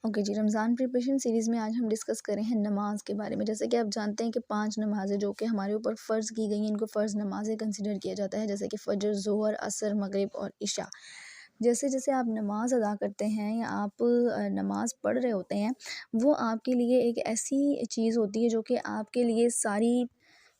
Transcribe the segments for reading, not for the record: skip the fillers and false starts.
Okay जी, Ramzan preparation series में आज हम डिस्कस कर रहे हैं नमाज़ के बारे में। जैसे कि आप जानते हैं कि 5 नमाज़ें जो कि हमारे ऊपर फ़र्ज़ की गई हैं, इनको फ़र्ज़ नमाज़ें कंसिडर किया जाता है, जैसे कि फ़जर, ज़ोहर, असर, मगरिब और इशा। जैसे-जैसे आप नमाज़ अदा करते हैं या आप नमाज़ पढ़ रहे होते हैं, वो आपके लिए एक ऐसी चीज़ होती है जो कि आपके लिए सारी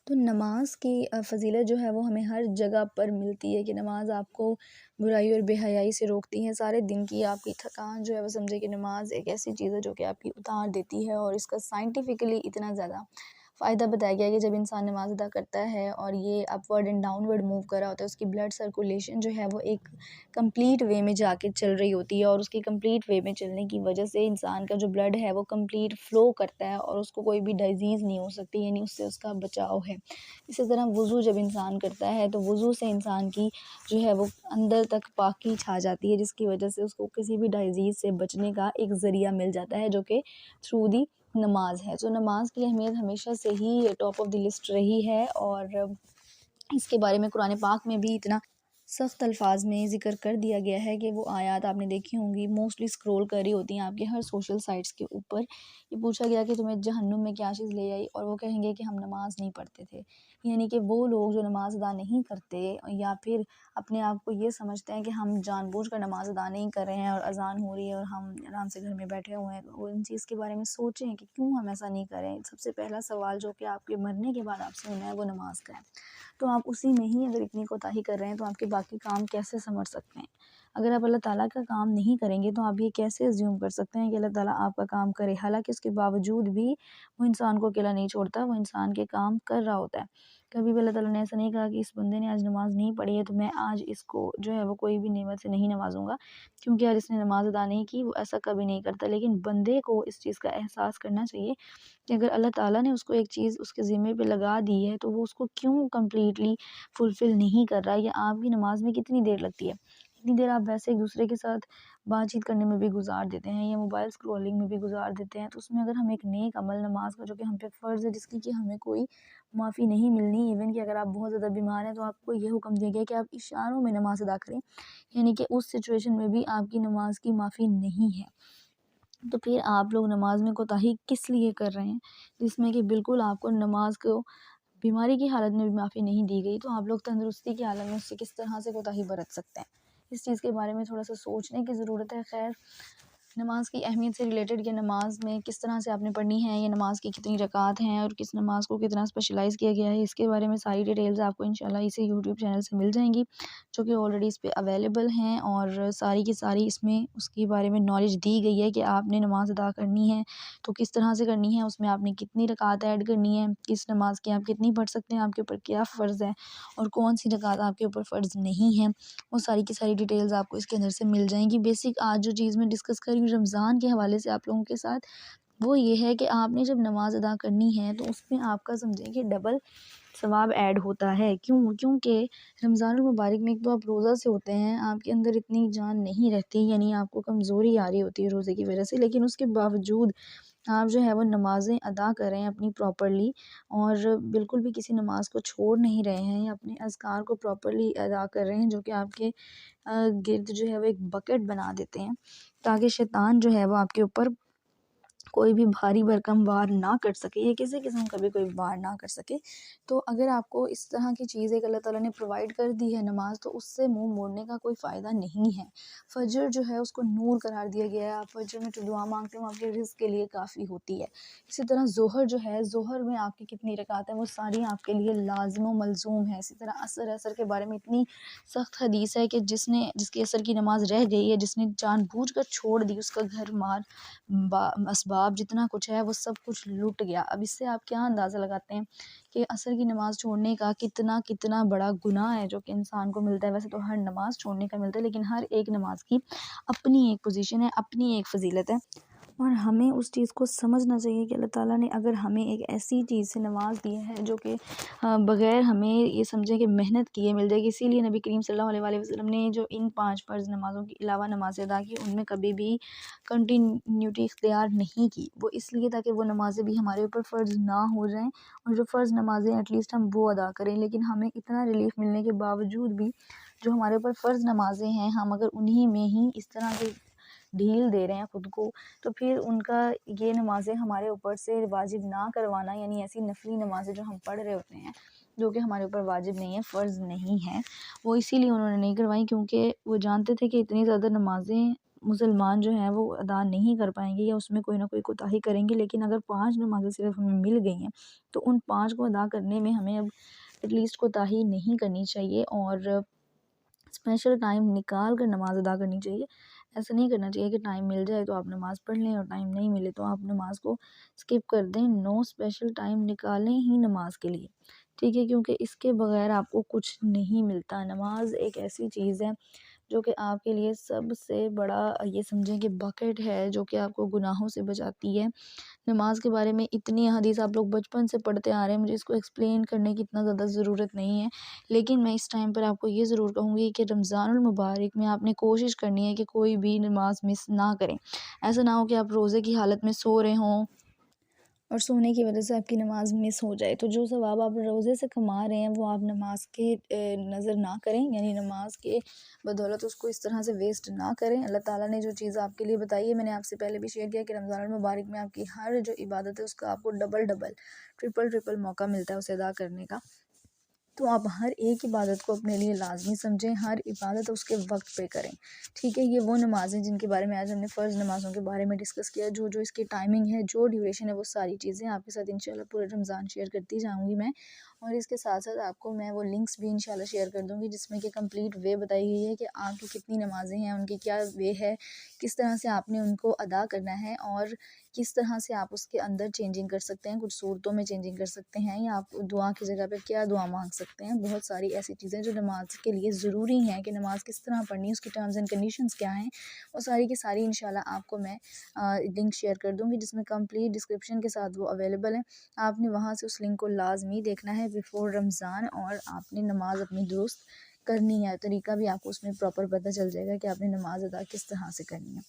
तो नमाज की फ़ज़ीलत जो है वो हमें हर जगह पर मिलती है कि नमाज आपको बुराई और बेहयाई से रोकती है। सारे दिन की आपकी थकान जो है वो समझे कि नमाज एक ऐसी चीज़ है जो कि आपकी उतार देती है, और इसका साइंटिफिकली इतना ज़्यादा फ़ायदा बताया गया है कि जब इंसान नमाज़ अदा करता है और ये अपवर्ड एंड डाउनवर्ड मूव कर रहा होता है, उसकी ब्लड सर्कुलेशन जो है वो एक कंप्लीट वे में जाके चल रही होती है, और उसकी कंप्लीट वे में चलने की वजह से इंसान का जो ब्लड है वो कंप्लीट फ़्लो करता है और उसको कोई भी डिज़ीज़ नहीं हो सकती, यानी उससे उसका बचाव है। इसी तरह वज़ू जब इंसान करता है तो वज़ू से इंसान की जो है वो अंदर तक पाकी छा जाती है, जिसकी वजह से उसको किसी भी डिज़ीज़ से बचने का एक ज़रिया मिल जाता है, जो कि थ्रू दी नमाज है। तो नमाज की अहमियत हमेशा से ही टॉप ऑफ द लिस्ट रही है, और इसके बारे में कुरान पाक में भी इतना सख्त अल्फाज में ज़िक्र कर दिया गया है कि वो आयत आपने देखी होंगी, मोस्टली स्क्रॉल कर रही होती हैं आपके हर सोशल साइट्स के ऊपर। ये पूछा गया कि तुम्हें जहन्नुम में क्या चीज़ ले आई, और वो कहेंगे कि हम नमाज नहीं पढ़ते थे। यानी कि वो लोग जो नमाज अदा नहीं करते या फिर अपने आप को ये समझते हैं कि हम जानबूझकर नमाज अदा नहीं कर रहे हैं और अजान हो रही है और हम आराम से घर में बैठे हुए हैं, वो इन चीज़ के बारे में सोचें कि क्यों हम ऐसा नहीं करें। सबसे पहला सवाल जो कि आपके मरने के बाद आपसे होना है वो नमाज का है। तो आप उसी में ही अगर इतनी कोताही कर रहे हैं तो आपके बाकी काम कैसे संवर सकते हैं। अगर आप अल्लाह ताला का काम नहीं करेंगे तो आप ये कैसे अज्यूम कर सकते हैं कि अल्लाह ताला आपका काम करे, हालांकि उसके बावजूद भी वो इंसान को अकेला नहीं छोड़ता, वो इंसान के काम कर रहा होता है। कभी भी अल्लाह ताला ने ऐसा नहीं कहा कि इस बंदे ने आज नमाज नहीं पढ़ी है तो मैं आज इसको जो है वो कोई भी नेमत से नहीं नवाजूंगा, क्योंकि आज इसने नमाज अदा नहीं की। वो ऐसा कभी नहीं करता, लेकिन बंदे को इस चीज़ का एहसास करना चाहिए कि अगर अल्लाह ताला ने उसको एक चीज़ उसके ज़िम्मे पे लगा दी है तो वो उसको क्यों कंप्लीटली फुलफ़िल नहीं कर रहा है, या आपकी नमाज़ में कितनी देर लगती है। इतनी देर आप वैसे एक-दूसरे के साथ बातचीत करने में भी गुज़ार देते हैं या मोबाइल स्क्रॉलिंग में भी गुज़ार देते हैं, तो उसमें अगर हम एक नेक अमल नमाज का जो कि हम पे फ़र्ज़ है, जिसकी कि हमें कोई माफ़ी नहीं मिलनी, इवन कि अगर आप बहुत ज़्यादा बीमार हैं तो आपको ये हुक्म दिया गया है कि आप इशारों में नमाज़ अदा करें, यानी कि उस सिचुएशन में भी आपकी नमाज की माफ़ी नहीं है। तो फिर आप लोग नमाज में कोताही किस लिए कर रहे हैं, जिसमें कि बिल्कुल आपको नमाज को बीमारी की हालत में भी माफ़ी नहीं दी गई, तो आप लोग तंदुरुस्ती की हालत में उससे किस तरह से कोताही बरत सकते हैं। इस चीज़ के बारे में थोड़ा-सा सोचने की ज़रूरत है। ख़ैर, नमाज़ की अहमियत से रिलेटेड या नमाज़ में किस तरह से आपने पढ़नी है, या नमाज़ की कितनी रकात हैं और किस नमाज़ को कितना स्पेशलाइज़ किया गया है, इसके बारे में सारी डिटेल्स आपको इंशाल्लाह इसी यूट्यूब चैनल से मिल जाएँगी, जो कि ऑलरेडी इस पे अवेलेबल हैं, और सारी की सारी इसमें उसके बारे में नॉलेज दी गई है कि आपने नमाज़ अदा करनी है, तो किस तरह से करनी है, उसमें आपने कितनी रकात ऐड करनी है, किस नमाज़ की आप कितनी पढ़ सकते हैं, आपके ऊपर क्या फ़र्ज़ है और कौन-सी रकात आपके ऊपर फ़र्ज़ नहीं है। वो सारी की सारी डिटेल्स आपको इसके अंदर से मिल जाएँगी। बेसिक आज जो चीज़ मैं डिस्कस कर रही हूँ रमज़ान के हवाले से आप लोगों के साथ, वो ये है कि आपने जब नमाज़ अदा करनी है तो उसमें आपका समझें कि डबल सवाब ऐड होता है। क्यों? क्योंकि रमज़ानुल मुबारक में एक तो आप रोज़ा से होते हैं, आपके अंदर इतनी जान नहीं रहती, यानी आपको कमज़ोरी आ रही होती है रोज़े की वजह से, लेकिन उसके बावजूद आप जो है वो नमाज़ें अदा कर रहे हैं अपनी प्रॉपर्ली, और बिल्कुल भी किसी नमाज़ को छोड़ नहीं रहे हैं, या अपने अज़कार को प्रॉपर्ली अदा कर रहे हैं, जो कि आपके गिर्द जो है वो एक बकेट बना देते हैं, ताकि शैतान जो है वो आपके ऊपर कोई भी भारी भरकम वार ना कर सके, या किसी किस्म का भी कोई वार ना कर सके। तो अगर आपको इस तरह की चीज़ एक अल्लाह ताला ने प्रोवाइड कर दी है नमाज़, तो उससे मुँह मोड़ने का कोई फ़ायदा नहीं है। फ़जर जो है उसको नूर करार दिया गया है, आप फ़जर में जो दुआ माँगते हो आपके रिज़्क़ के लिए काफ़ी होती है। इसी तरह ज़ोहर जो है, ज़ोहर में आपकी कितनी रकात है वो सारी आपके लिए लाज़िम व मलज़ूम है। इसी तरह असर, असर के बारे में इतनी सख्त हदीस है कि जिसकी असर की नमाज़ रह गई है, जिसने जानबूझकर छोड़ दी, उसका घर मार असबाब जितना कुछ है वो सब कुछ लुट गया। अब इससे आप क्या अंदाज़ा लगाते हैं कि असर की नमाज़ छोड़ने का कितना कितना बड़ा गुनाह है जो कि इंसान को मिलता है। वैसे तो हर नमाज़ छोड़ने का मिलता है, लेकिन हर एक नमाज़ की अपनी एक पोजीशन है, अपनी एक फ़जीलत है, और हमें उस चीज़ को समझना चाहिए कि अल्लाह ताला ने अगर हमें एक ऐसी चीज़ से नवाज़ दी है जो कि बग़ैर हमें ये समझें कि मेहनत किए मिल जाएगी। इसीलिए नबी करीम सल्लल्लाहु अलैहि वसल्लम ने जो इन 5 फ़र्ज़ नमाज़ों के अलावा नमाज़ें अदा की, उनमें कभी भी कंटिन्यूटी इख्तियार नहीं की। वो इसलिए ताकि वो नमाज़ें भी हमारे ऊपर फ़र्ज़ ना हो जाएँ, और जो फ़र्ज़ नमाज़ें एटलीस्ट हम वो अदा करें। लेकिन हमें इतना रिलीफ़ मिलने के बावजूद भी जो हमारे ऊपर फ़र्ज़ नमाज़ें हैं, हम अगर उन्हीं में ही इस तरह के ढील दे रहे हैं ख़ुद को, तो फिर उनका ये नमाज़ें हमारे ऊपर से वाजिब ना करवाना, यानी ऐसी नफली नमाज़ें जो हम पढ़ रहे होते हैं जो कि हमारे ऊपर वाजिब नहीं है, फ़र्ज़ नहीं है, वो इसीलिए उन्होंने नहीं करवाई क्योंकि वो जानते थे कि इतनी ज़्यादा नमाज़ें मुसलमान जो हैं वो अदा नहीं कर पाएंगे या उसमें कोई ना कोई कोताही करेंगे। लेकिन अगर 5 नमाज़ें सिर्फ़ हमें मिल गई हैं तो उन 5 को अदा करने में हमें अब एटलीस्ट कोताही नहीं करनी चाहिए और स्पेशल टाइम निकाल कर नमाज़ अदा करनी चाहिए। ऐसा नहीं करना चाहिए कि टाइम मिल जाए तो आप नमाज़ पढ़ लें और टाइम नहीं मिले तो आप नमाज़ को स्किप कर दें। नो, स्पेशल टाइम निकालें ही नमाज़ के लिए, ठीक है? क्योंकि इसके बगैर आपको कुछ नहीं मिलता। नमाज़ एक ऐसी चीज़ है जो कि आपके लिए सबसे बड़ा ये समझें कि बकेट है जो कि आपको गुनाहों से बचाती है। नमाज़ के बारे में इतनी हदीस आप लोग बचपन से पढ़ते आ रहे हैं, मुझे इसको एक्सप्लेन करने की इतना ज़्यादा ज़रूरत नहीं है। लेकिन मैं इस टाइम पर आपको ये ज़रूर कहूँगी कि रमज़ानुल मुबारक में आपने कोशिश करनी है कि कोई भी नमाज़ मिस ना करें। ऐसा ना हो कि आप रोज़े की हालत में सो रहे हों और सोने की वजह से आपकी नमाज़ मिस हो जाए, तो जो सवाब आप रोज़े से कमा रहे हैं वो आप नमाज के नज़र ना करें, यानी नमाज के बदौलत उसको इस तरह से वेस्ट ना करें। अल्लाह ताला ने जो चीज़ आपके लिए बताई है, मैंने आपसे पहले भी शेयर किया कि रमज़ानुल मुबारक में आपकी हर जो इबादत है उसका आपको डबल डबल ट्रिपल ट्रिपल मौका मिलता है उसे अदा करने का। तो आप हर एक इबादत को अपने लिए लाज़मी समझें, हर इबादत उसके वक्त पे करें, ठीक है? ये वो नमाज़ें जिनके बारे में आज हमने फ़र्ज़ नमाज़ों के बारे में डिस्कस किया, जो जो इसकी टाइमिंग है, जो ड्यूरेशन है, वो सारी चीज़ें आपके साथ इंशाल्लाह पूरे रमज़ान शेयर करती जाऊँगी मैं। और इसके साथ साथ आपको मैं वो लिंक्स भी इंशाल्लाह शेयर कर दूँगी जिसमें कि कंप्लीट वे बताई गई है कि आपकी कितनी नमाज़ें हैं, उनकी क्या वे है, किस तरह से आपने उनको अदा करना है और किस तरह से आप उसके अंदर चेंजिंग कर सकते हैं, कुछ सूरतों में चेंजिंग कर सकते हैं या आप दुआ की जगह पे क्या दुआ मांग सकते हैं। बहुत सारी ऐसी चीज़ें जो नमाज के लिए ज़रूरी हैं कि नमाज किस तरह पढ़नी है, उसकी टर्म्स एंड कंडीशंस क्या हैं, वो सारी की सारी इंशाल्लाह आपको मैं लिंक शेयर कर दूँगी जिसमें कंप्लीट डिस्क्रिप्शन के साथ वो अवेलेबल है। आपने वहाँ से उस लिंक को लाजमी देखना है बिफ़ोर रमज़ान और आपने नमाज अपनी दुरुस्त करनी है। तरीका भी आपको उसमें प्रॉपर पता चल जाएगा कि आपने नमाज अदा किस तरह से करनी है।